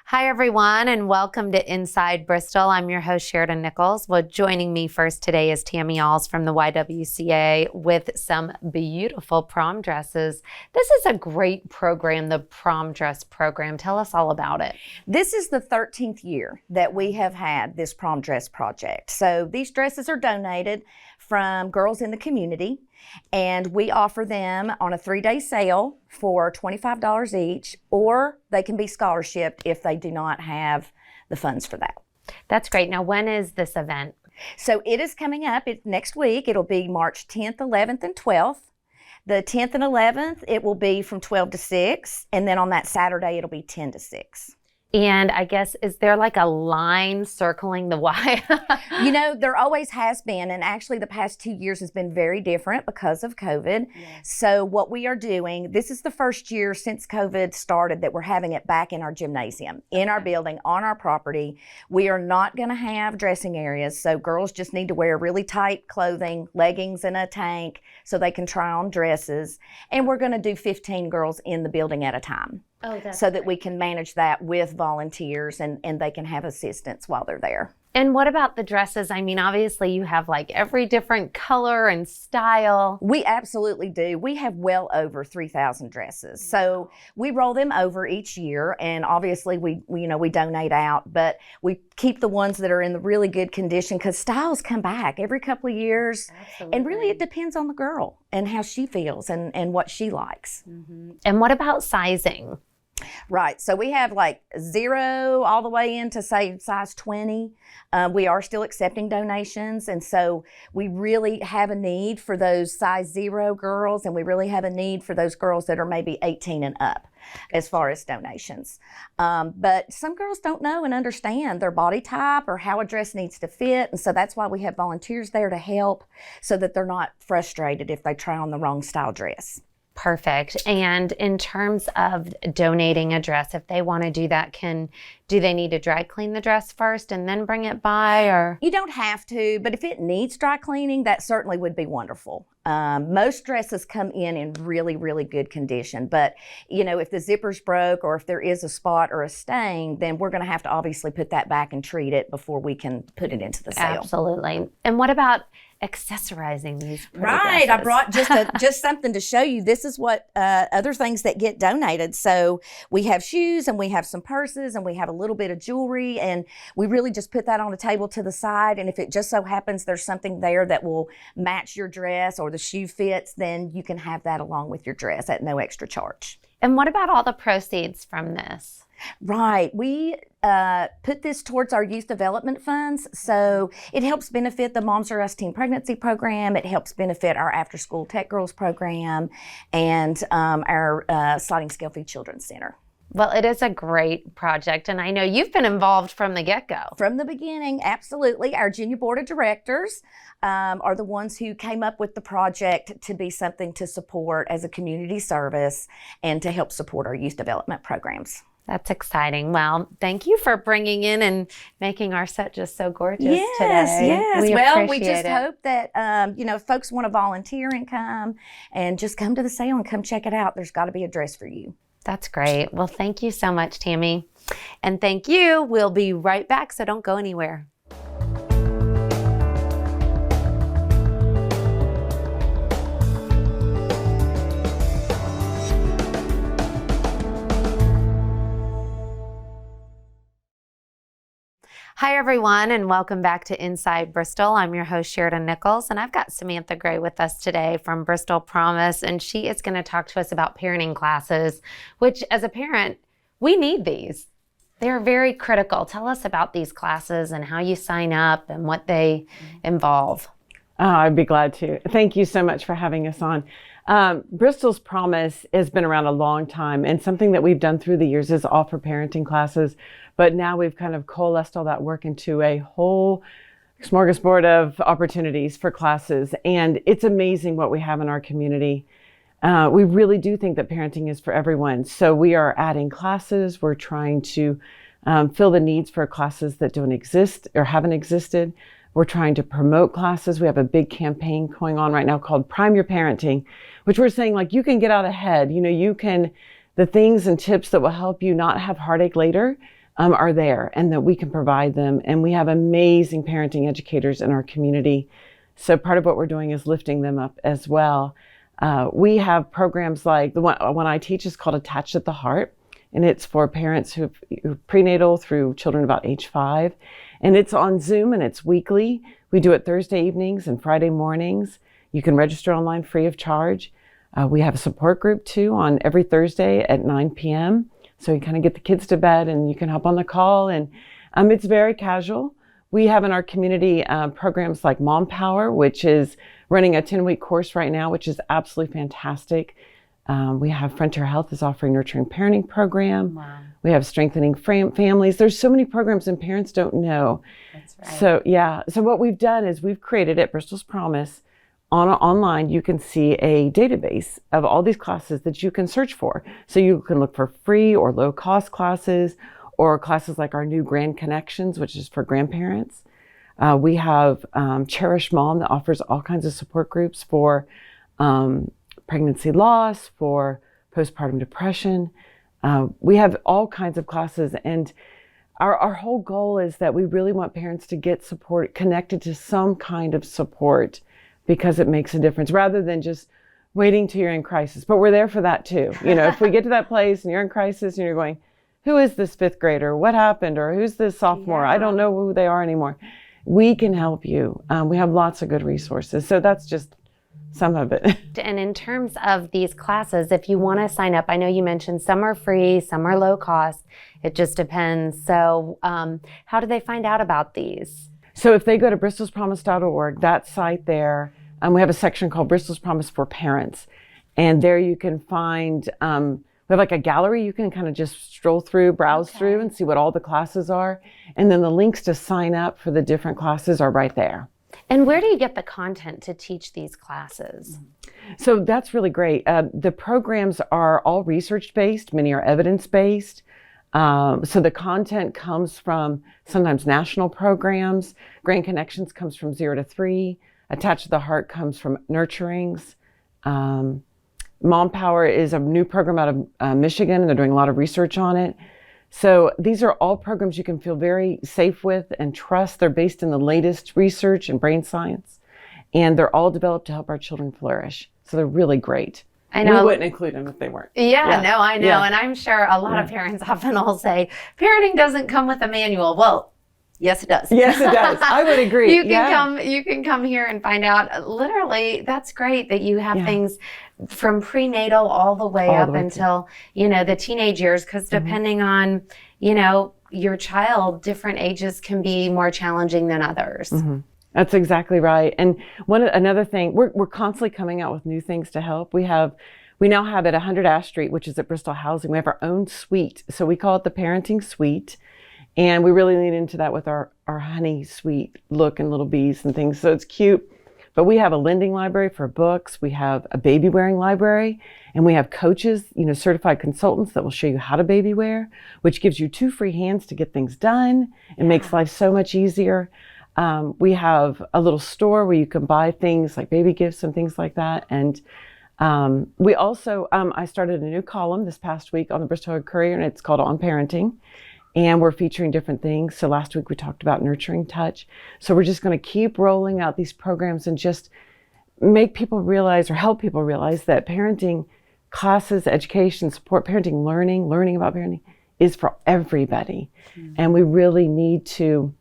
Hi, everyone, and welcome to Inside Bristol. I'm your host, Sheridan Nichols. Well, joining me first today is Tammy Alls from the YWCA with some beautiful prom dresses. This is a great program, the prom dress program. Tell us all about it. This is the 13th year that we have had this prom dress project. So these dresses are donated from girls in the community, and we offer them on a 3-day sale for $25 each, or they can be scholarshiped if they do not have the funds for that. That's great. Now, when is this event? So it is coming up next week. It'll be March 10th, 11th, and 12th. The 10th and 11th, it will be from 12 to 6, and then on that Saturday, it'll be 10 to 6. And I guess, is there like a line circling the Y? You know, there always has been, and actually the past 2 years has been very different because of COVID. Yes. So what we are doing, this is the first year since COVID started that we're having it back in our gymnasium, in our building, on our property. We are not going to have dressing areas, so girls just need to wear really tight clothing, leggings and a tank, so they can try on dresses. And we're going to do 15 girls in the building at a time. So that we can manage that with volunteers and they can have assistance while they're there. And what about the dresses? I mean, obviously you have like every different color and style. We absolutely do. We have well over 3,000 dresses. So we roll them over each year, and obviously we donate out, but we keep the ones that are in the really good condition because styles come back every couple of years. Absolutely. And really it depends on the girl and how she feels and what she likes. Mm-hmm. And what about sizing? Right. So we have like 0 all the way into, say, size 20. We are still accepting donations. And so we really have a need for those size 0 girls. And we really have a need for those girls that are maybe 18 and up as far as donations. But some girls don't know and understand their body type or how a dress needs to fit. And so that's why we have volunteers there to help so that they're not frustrated if they try on the wrong style dress. Perfect. And in terms of donating a dress, if they want to do that, do they need to dry clean the dress first and then bring it by, or? You don't have to, but if it needs dry cleaning, that certainly would be wonderful. Most dresses come in really, really good condition. But, you know, if the zipper's broke or if there is a spot or a stain, then we're going to have to obviously put that back and treat it before we can put it into the sale. Absolutely. And what about accessorizing these pretty Right. dresses? I brought just something to show you. This is what other things that get donated. So we have shoes and we have some purses and we have a little bit of jewelry, and we really just put that on the table to the side. And if it just so happens there's something there that will match your dress or the shoe fits, then you can have that along with your dress at no extra charge. And what about all the proceeds from this? Right. We put this towards our youth development funds. So it helps benefit the Moms Are Us Teen Pregnancy Program. It helps benefit our After School Tech Girls Program and our Sliding Scale Feed Children's Center. Well, it is a great project, and I know you've been involved from the get-go. From the beginning, absolutely. Our junior board of directors are the ones who came up with the project to be something to support as a community service and to help support our youth development programs. That's exciting. Well, thank you for bringing in and making our set just so gorgeous today. Yes. We just it. hope that, folks want to volunteer and come and just come to the sale and come check it out. There's got to be a dress for you. That's great. Well, thank you so much, Tammy. And thank you. We'll be right back, so don't go anywhere. Hi, everyone, and welcome back to Inside Bristol. I'm your host, Sheridan Nichols, and I've got Samantha Gray with us today from Bristol Promise, and she is going to talk to us about parenting classes, which, as a parent, we need these. They're very critical. Tell us about these classes and how you sign up and what they involve. I'd be glad to. Thank you so much for having us on. Bristol's Promise has been around a long time, and something that we've done through the years is offer parenting classes. But now we've kind of coalesced all that work into a whole smorgasbord of opportunities for classes. And it's amazing what we have in our community. We really do think that parenting is for everyone. So we are adding classes. We're trying to fill the needs for classes that don't exist or haven't existed. We're trying to promote classes. We have a big campaign going on right now called Prime Your Parenting, which we're saying, like, you can get out ahead. You can, the things and tips that will help you not have heartache later, are there and that we can provide them. And we have amazing parenting educators in our community. So part of what we're doing is lifting them up as well. We have programs like the one I teach is called Attached at the Heart. And it's for parents who prenatal through children about age 5. And it's on Zoom and it's weekly. We do it Thursday evenings and Friday mornings. You can register online free of charge. We have a support group too on every Thursday at 9 p.m. So you kind of get the kids to bed and you can hop on the call. And it's very casual. We have in our community programs like Mom Power, which is running a 10-week course right now, which is absolutely fantastic. We have Frontier Health is offering nurturing parenting program. Wow. We have strengthening families. There's so many programs and parents don't know. That's right. So yeah. So what we've done is we've created at Bristol's Promise online, you can see a database of all these classes that you can search for. So you can look for free or low cost classes or classes like our new Grand Connections, which is for grandparents. We have Cherish Mom that offers all kinds of support groups for pregnancy loss, for postpartum depression. We have all kinds of classes, and our whole goal is that we really want parents to get support, connected to some kind of support, because it makes a difference rather than just waiting till you're in crisis. But we're there for that too. You know, if we get to that place and you're in crisis and you're going, who is this 5th grader? What happened? Or who's this sophomore? Yeah. I don't know who they are anymore. We can help you. We have lots of good resources. So that's just some of it. And in terms of these classes, if you want to sign up, I know you mentioned some are free, some are low cost. It just depends. So how do they find out about these? So if they go to bristolspromise.org, that site there, we have a section called Bristol's Promise for Parents. And there you can find, we have like a gallery you can kind of just stroll through, browse through and see what all the classes are. And then the links to sign up for the different classes are right there. And where do you get the content to teach these classes? So that's really great. The programs are all research-based, many are evidence-based. So the content comes from sometimes national programs. Grand Connections comes from 0 to 3. Attached to the Heart comes from Nurturings. Mom Power is a new program out of Michigan, and they're doing a lot of research on it. So these are all programs you can feel very safe with and trust. They're based in the latest research and brain science, and they're all developed to help our children flourish. So they're really great. I know. We wouldn't include them if they weren't. Yeah, no, I know. Yeah. And I'm sure a lot of parents often will say, parenting doesn't come with a manual. Well, yes, it does. Yes, it does. I would agree. You can come here and find out. Literally, that's great that you have things from prenatal all the way up until, the teenage years, because depending on, your child, different ages can be more challenging than others. Mm-hmm. That's exactly right. And another thing, we're constantly coming out with new things to help. We now have at 100 Ash Street, which is at Bristol Housing, we have our own suite. So we call it the Parenting Suite. And we really lean into that with our honey sweet look and little bees and things. So it's cute. But we have a lending library for books. We have a baby wearing library. And we have coaches, certified consultants that will show you how to baby wear, which gives you 2 free hands to get things done. It makes life so much easier. We have a little store where you can buy things like baby gifts and things like that. And we also, I started a new column this past week on the Bristol Courier, and it's called On Parenting. And we're featuring different things. So last week we talked about nurturing touch. So we're just going to keep rolling out these programs and just make people realize or help people realize that parenting classes, education, support, parenting, learning about parenting is for everybody. Mm-hmm. And we really need to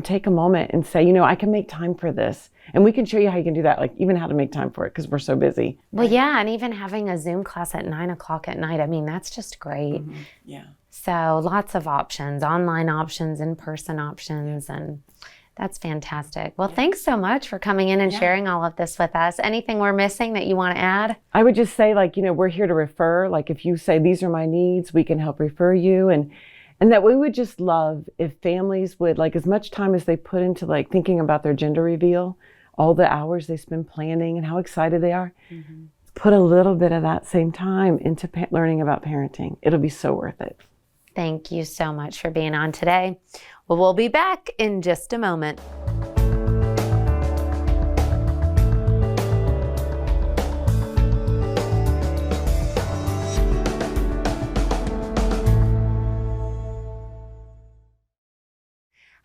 take a moment and say, I can make time for this. And we can show you how you can do that, like even how to make time for it, because we're so busy. Well, yeah, and even having a Zoom class at 9:00 at night, that's just great. Mm-hmm. Yeah. So lots of options, online options, in-person options, and that's fantastic. Well, thanks so much for coming in and sharing all of this with us. Anything we're missing that you want to add? I would just say, we're here to refer. Like if you say, these are my needs, we can help refer you. And that we would just love if families would, as much time as they put into thinking about their gender reveal, all the hours they spend planning and how excited they are, put a little bit of that same time into learning about parenting. It'll be so worth it. Thank you so much for being on today. Well, we'll be back in just a moment.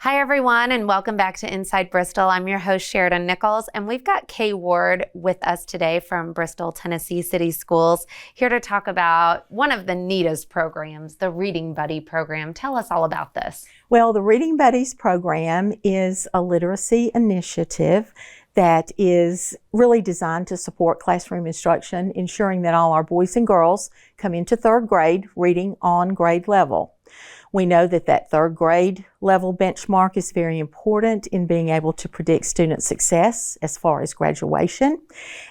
Hi, everyone, and welcome back to Inside Bristol. I'm your host, Sheridan Nichols, and we've got Kay Ward with us today from Bristol, Tennessee City Schools, here to talk about one of the neatest programs, the Reading Buddy program. Tell us all about this. Well, the Reading Buddies program is a literacy initiative that is really designed to support classroom instruction, ensuring that all our boys and girls come into third grade reading on grade level. We know that that third grade level benchmark is very important in being able to predict student success as far as graduation,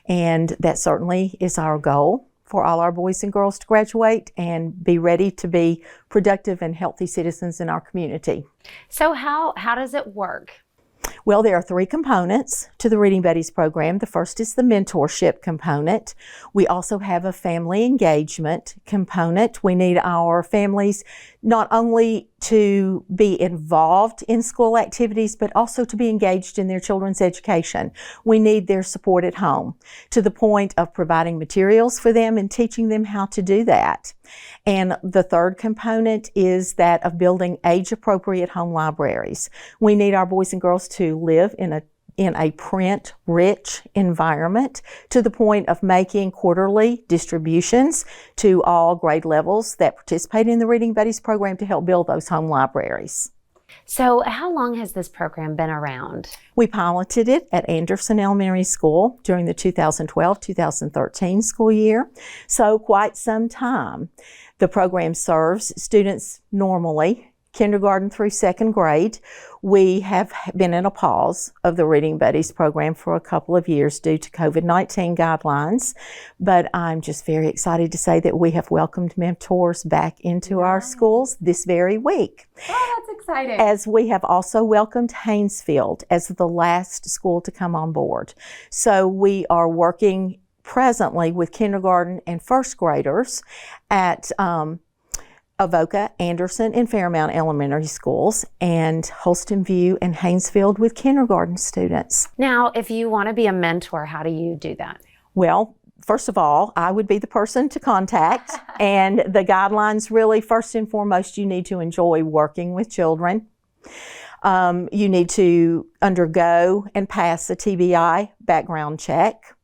and that certainly is our goal for all our boys and girls to graduate and be ready to be productive and healthy citizens in our community. So how does it work? Well, there are three components to the Reading Buddies program. The first is the mentorship component. We also have a family engagement component. We need our families not only to be involved in school activities, but also to be engaged in their children's education. We need their support at home to the point of providing materials for them and teaching them how to do that. And the third component is that of building age-appropriate home libraries. We need our boys and girls to live in a print-rich environment to the point of making quarterly distributions to all grade levels that participate in the Reading Buddies program to help build those home libraries. So how long has this program been around? We piloted it at Anderson Elementary School during the 2012-2013 school year, so quite some time. The program serves students normally kindergarten through second grade. We have been in a pause of the Reading Buddies program for a couple of years due to COVID-19 guidelines, but I'm just very excited to say that we have welcomed mentors back into our schools this very week. Oh, that's exciting. As we have also welcomed Haynesfield as the last school to come on board. So we are working presently with kindergarten and first graders at Avoca, Anderson, and Fairmount Elementary Schools, and Holston View and Haynesfield with kindergarten students. Now, if you want to be a mentor, how do you do that? Well, first of all, I would be the person to contact, and the guidelines really, first and foremost, you need to enjoy working with children. You need to undergo and pass a TBI background check.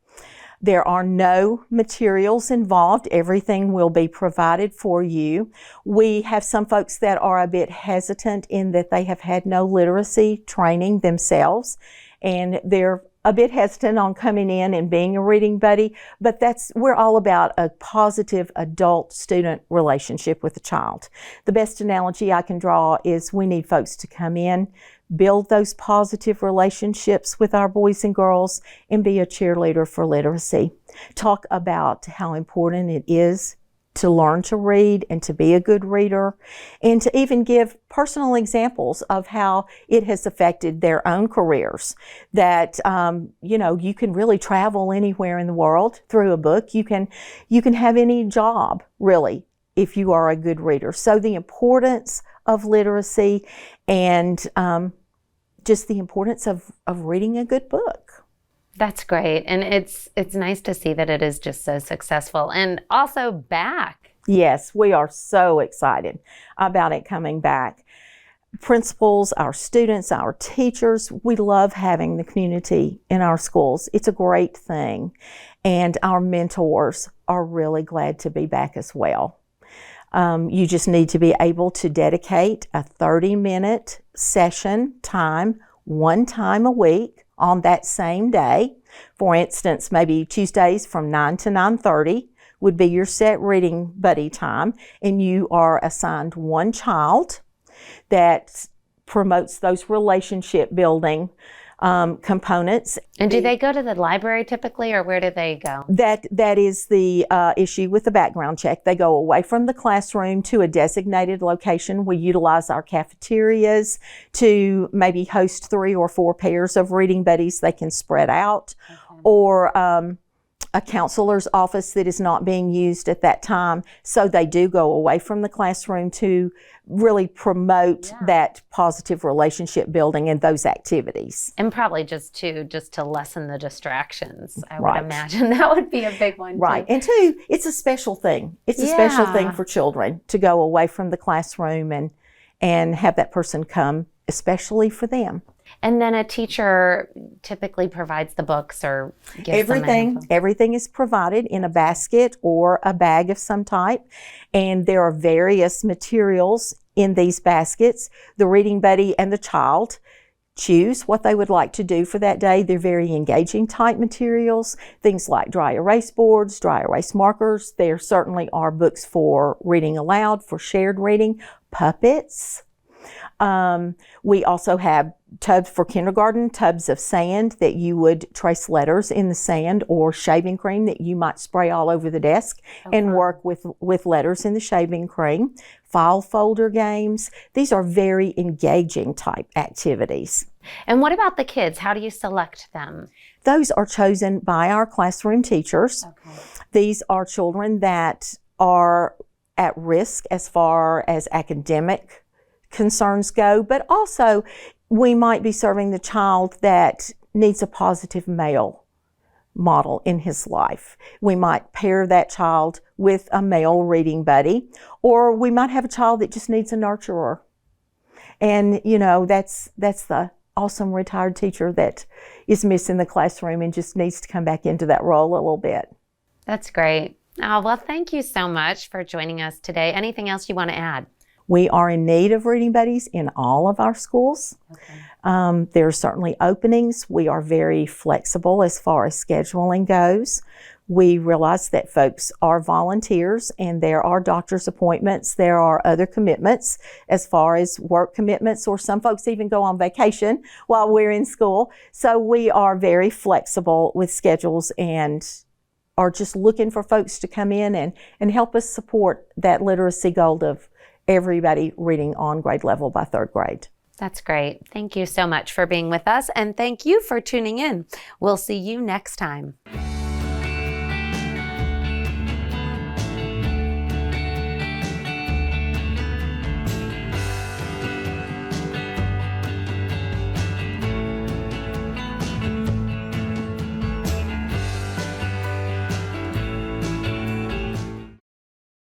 There are no materials involved. Everything will be provided for you. We have some folks that are a bit hesitant in that they have had no literacy training themselves, and they're a bit hesitant on coming in and being a reading buddy, but we're all about a positive adult-student relationship with a child. The best analogy I can draw is we need folks to come in, build those positive relationships with our boys and girls, and be a cheerleader for literacy. Talk about how important it is to learn to read and to be a good reader, and to even give personal examples of how it has affected their own careers. That, you can really travel anywhere in the world through a book. You can have any job, really, if you are a good reader. So the importance of literacy and just the importance of reading a good book. That's great. And it's nice to see that it is just so successful and also back. Yes, we are so excited about it coming back. Principals, our students, our teachers, we love having the community in our schools. It's a great thing. And our mentors are really glad to be back as well. You just need to be able to dedicate a 30-minute session time, one time a week on that same day. For instance, maybe Tuesdays from 9 to 9:30 would be your set reading buddy time, and you are assigned one child that promotes those relationship building components. And do they go to the library typically, or where do they go? That is the issue with the background check. They go away from the classroom to a designated location. We utilize our cafeterias to maybe host 3 or 4 pairs of reading buddies. They can spread out, or a counselor's office that is not being used at that time. So they do go away from the classroom to really promote that positive relationship building and those activities. And probably just to lessen the distractions. I would imagine that would be a big one. Right. And two, it's a special thing. It's a special thing for children to go away from the classroom and have that person come especially for them. And then a teacher typically provides the books or gives them info. Everything is provided in a basket or a bag of some type. And there are various materials in these baskets. The reading buddy and the child choose what they would like to do for that day. They're very engaging type materials, things like dry erase boards, dry erase markers. There certainly are books for reading aloud, for shared reading, puppets. We also have tubs for kindergarten, tubs of sand that you would trace letters in the sand, or shaving cream that you might spray all over the desk and work with letters in the shaving cream. File folder games. These are very engaging type activities. And what about the kids? How do you select them? Those are chosen by our classroom teachers. These are children that are at risk as far as academic concerns go, but also we might be serving the child that needs a positive male model in his life. We might pair that child with a male reading buddy, or we might have a child that just needs a nurturer. And that's the awesome retired teacher that is missing the classroom and just needs to come back into that role a little bit. That's great. Oh, well, thank you so much for joining us today. Anything else you want to add? We are in need of reading buddies in all of our schools. There are certainly openings. We are very flexible as far as scheduling goes. We realize that folks are volunteers and there are doctor's appointments. There are other commitments as far as work commitments, or some folks even go on vacation while we're in school. So we are very flexible with schedules and are just looking for folks to come in and help us support that literacy goal of everybody reading on grade level by third grade. That's great. Thank you so much for being with us, and thank you for tuning in. We'll see you next time.